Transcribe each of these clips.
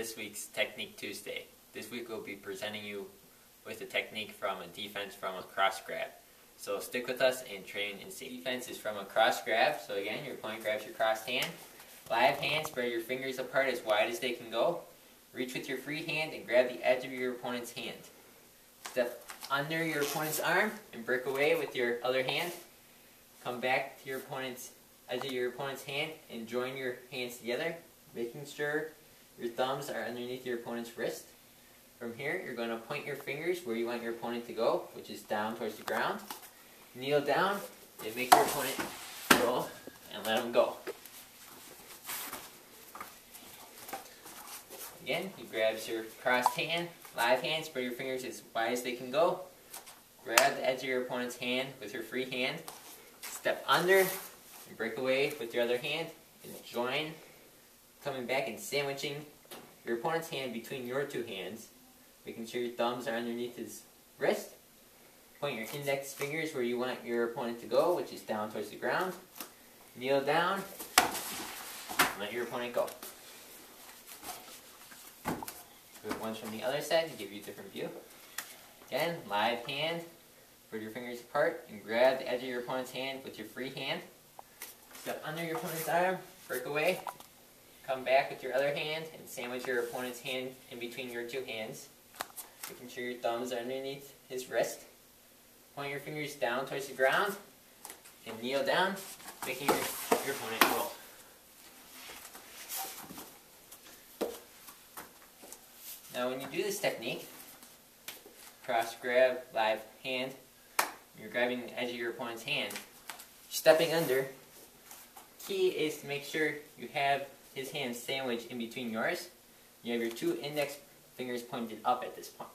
this week's Technique Tuesday. This week we'll be presenting you with a technique from a defense from a cross grab. So stick with us and train and see. Defense is from a cross grab. So again, your opponent grabs your crossed hand. Live hand, spread your fingers apart as wide as they can go. Reach with your free hand and grab the edge of your opponent's hand. Step under your opponent's arm and break away with your other hand. Come back to your opponent's edge of your opponent's hand and join your hands together, making sure your thumbs are underneath your opponent's wrist. From here, you're going to point your fingers where you want your opponent to go, which is down towards the ground. Kneel down and make your opponent roll and let him go. Again, he grabs your crossed hand, live hand, spread your fingers as wide as they can go. Grab the edge of your opponent's hand with your free hand. Step under and break away with your other hand and join, coming back and sandwiching your opponent's hand between your two hands, making sure your thumbs are underneath his wrist. Point your index fingers where you want your opponent to go, which is down towards the ground. Kneel down and let your opponent go. Do it once from the other side to give you a different view. Again, live hand, spread your fingers apart and grab the edge of your opponent's hand with your free hand. Step under your opponent's arm, break away, come back with your other hand and sandwich your opponent's hand in between your two hands, making sure your thumbs are underneath his wrist. Point your fingers down towards the ground and kneel down, making your opponent roll. Now when you do this technique, cross grab, live hand, you're grabbing the edge of your opponent's hand, stepping under. Key is to make sure you have his hand sandwiched in between yours. You have your two index fingers pointed up at this point.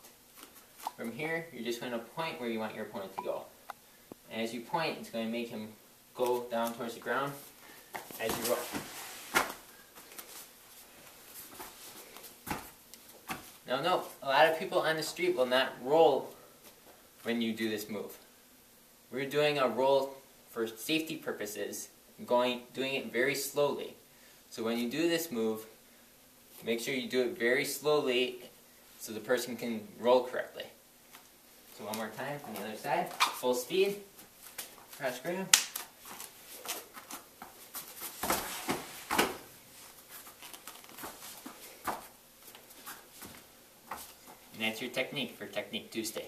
From here, you're just going to point where you want your opponent to go. And as you point, it's going to make him go down towards the ground as you roll. Now note, a lot of people on the street will not roll when you do this move. We're doing a roll for safety purposes, doing it very slowly. So when you do this move, make sure you do it very slowly so the person can roll correctly. So one more time from the other side, full speed, cross grab. And that's your technique for Technique Tuesday.